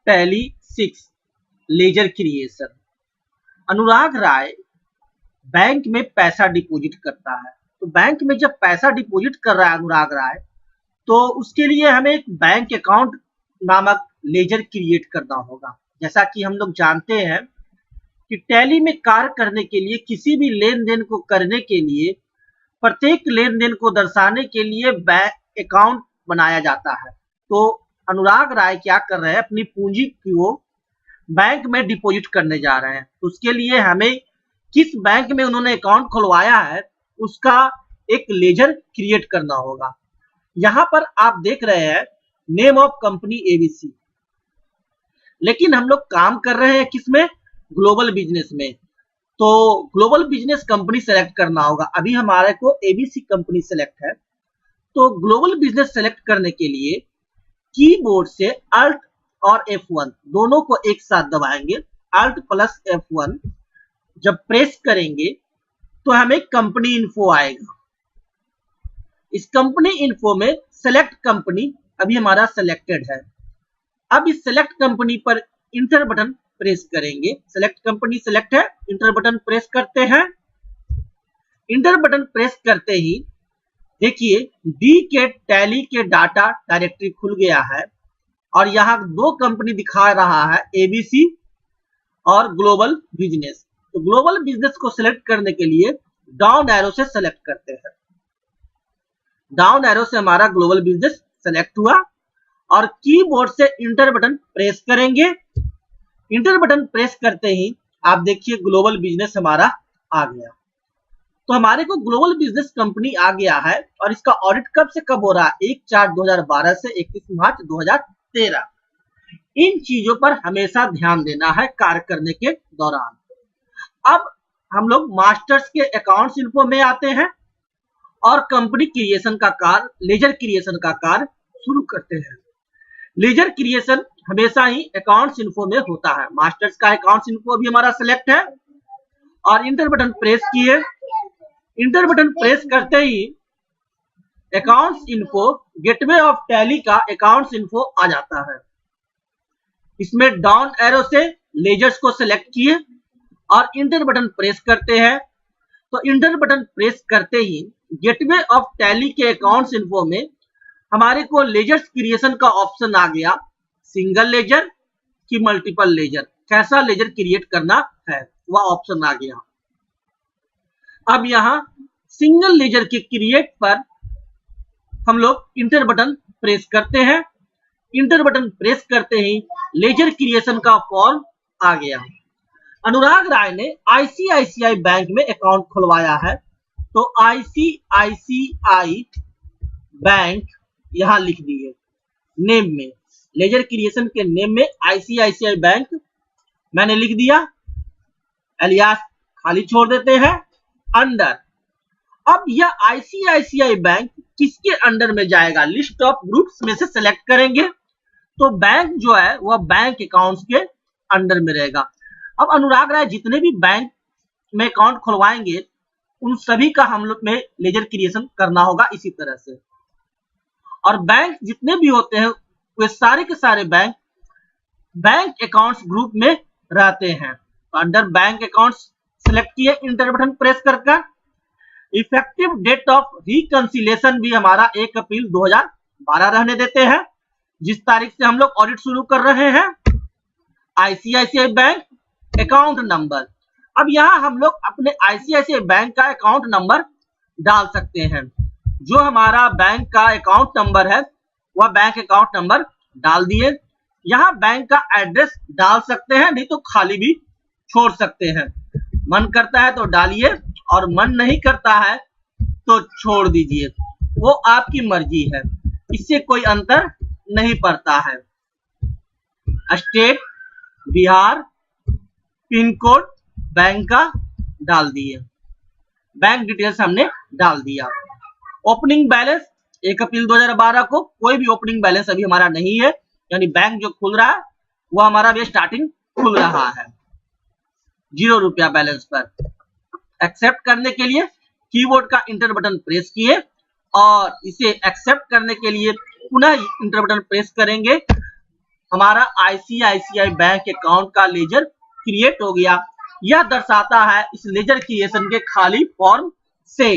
Tally 6 ledger creation. Anurag Rai bank में पैसा deposit करता है। तो बैंक में जब पैसा डिपॉजिट कर रहा है अनुराग राय, तो उसके लिए हमें एक बैंक अकाउंट नामक लेजर क्रिएट करना होगा। जैसा कि हम लोग जानते हैं कि टैली में कार्य करने के लिए, किसी भी लेन देन को करने के लिए, प्रत्येक लेन देन को दर्शाने के लिए बैंक अकाउंट बनाया जाता है। तो अनुराग राय क्या कर रहे हैं, अपनी पूंजी को बैंक में डिपॉजिट करने जा रहे हैं। तो उसके लिए हमें किस बैंक में उन्होंने अकाउंट खुलवाया है उसका एक लेजर क्रिएट करना होगा। यहां पर आप देख रहे हैं नेम ऑफ कंपनी एबीसी, लेकिन हम लोग काम कर रहे हैं किसमें, ग्लोबल बिजनेस में। तो ग्लोबल बिजनेस कंपनी सेलेक्ट करना होगा। अभी हमारे को एबीसी कंपनी सेलेक्ट है। तो ग्लोबल बिजनेस सेलेक्ट करने के लिए कीबोर्ड से अल्ट और F1 दोनों को एक साथ दबाएंगे। अल्ट प्लस F1 जब प्रेस करेंगे तो हमें कंपनी इन्फो आएगा। इस कंपनी इन्फो में सेलेक्ट कंपनी अभी हमारा सिलेक्टेड है। अब इस सेलेक्ट कंपनी पर इंटर बटन प्रेस करेंगे। सेलेक्ट कंपनी सेलेक्ट है, इंटर बटन प्रेस करते हैं। इंटर बटन प्रेस करते ही देखिए डी के टैली के डाटा डायरेक्टरी खुल गया है और यहाँ दो कंपनी दिखा रहा है, एबीसी और ग्लोबल बिजनेस। तो ग्लोबल बिजनेस को सिलेक्ट करने के लिए डाउन एरो से सेलेक्ट करते हैं। डाउन एरो से हमारा ग्लोबल बिजनेस सेलेक्ट हुआ और कीबोर्ड से इंटर बटन प्रेस करेंगे। इंटर बटन प्रेस करते ही आप देखिए ग्लोबल बिजनेस हमारा आ गया। तो हमारे को ग्लोबल बिजनेस कंपनी आ गया है और इसका ऑडिट कब से कब हो रहा है, 1/4/2012 से 31 मार्च 2013। इन चीजों पर हमेशा ध्यान देना है कार्य करने के दौरान। अब हम लोग मास्टर्स के अकाउंट्स इन्फो में आते हैं और कंपनी क्रिएशन का कार्य, लेजर क्रिएशन का कार्य शुरू करते हैं। लेजर क्रिएशन हमेशा ही अकाउंट्स इन्फो में होता है। मास्टर्स का अकाउंट्स इन्फो भी हमारा सिलेक्ट है और इंटर बटन प्रेस किए। इंटर बटन प्रेस करते ही accounts info gateway of Tally का अकाउंट्स इन्फो आ जाता है। इसमें डाउन एरो से लेजर्स को सिलेक्ट किए और इंटर बटन प्रेस करते हैं। तो इंटर बटन प्रेस करते ही गेटवे ऑफ टैली के अकाउंट्स इन्फो में हमारे को लेजर्स क्रिएशन का ऑप्शन आ गया। सिंगल लेजर कि मल्टीपल लेजर, कैसा लेजर क्रिएट करना है वह ऑप्शन आ गया। अब यहाँ सिंगल लेजर के क्रिएट पर हम लोग इंटर बटन प्रेस करते हैं। इंटर बटन प्रेस करते ही लेजर क्रिएशन का फॉर्म आ गया। अनुराग राय ने आईसीआईसीआई बैंक में अकाउंट खुलवाया है। तो आईसीआईसीआई बैंक यहां लिख दिए नेम में, लेजर क्रिएशन के नेम में आईसीआईसीआई बैंक मैंने लिख दिया। एलियास खाली छोड़ देते हैं। अंडर, अब यह आईसीआईसीआई बैंक किसके अंडर में जाएगा, लिस्ट ऑफ ग्रुप्स में से सेलेक्ट करेंगे। तो बैंक जो है वह बैंक अकाउंट्स के अंडर में रहेगा। अब अनुराग राय जितने भी बैंक में अकाउंट खुलवाएंगे उन सभी का हम लोग में लेजर क्रिएशन करना होगा इसी तरह से। और बैंक जितने भी होते हैं वे सारे के सारे बैंक बैंक अकाउंट्स ग्रुप में रहते हैं। तो अंडर बैंक अकाउंट्स सेलेक्ट किए, इंटर बटन प्रेस करके। इफेक्टिव डेट ऑफ रिकंसिलेशन भी हमारा 1 अप्रैल 2012 रहने देते हैं, जिस तारीख से हम लोग ऑडिट शुरू कर रहे हैं। आईसीआईसीआई बैंक अकाउंट नंबर, अब यहाँ हम लोग अपने आईसीआईसीआई बैंक का अकाउंट नंबर डाल सकते हैं। जो हमारा बैंक का अकाउंट नंबर है वह बैंक अकाउंट नंबर डाल दिए। यहाँ बैंक का एड्रेस डाल सकते हैं, नहीं तो खाली भी छोड़ सकते हैं। मन करता है तो डालिए और मन नहीं करता है तो छोड़ दीजिए, वो आपकी मर्जी है, इससे कोई अंतर नहीं पड़ता है। State Bihar, pin code bank का डाल दिए, बैंक डिटेल्स हमने डाल दिया। ओपनिंग बैलेंस 1 अप्रैल 2012 को कोई भी ओपनिंग बैलेंस अभी हमारा नहीं है, यानी बैंक जो खुल रहा है वो हमारा भी स्टार्टिंग खुल रहा है 0 रुपया बैलेंस पर। एक्सेप्ट करने के लिए कीबोर्ड का इंटर बटन प्रेस किए और इसे एक्सेप्ट करने के लिए पुनः इंटर बटन प्रेस करेंगे हमारा आईसीआईसीआई बैंक अकाउंट का लेजर क्रिएट हो गया। यह दर्शाता है इस लेजर क्रिएशन के खाली फॉर्म से।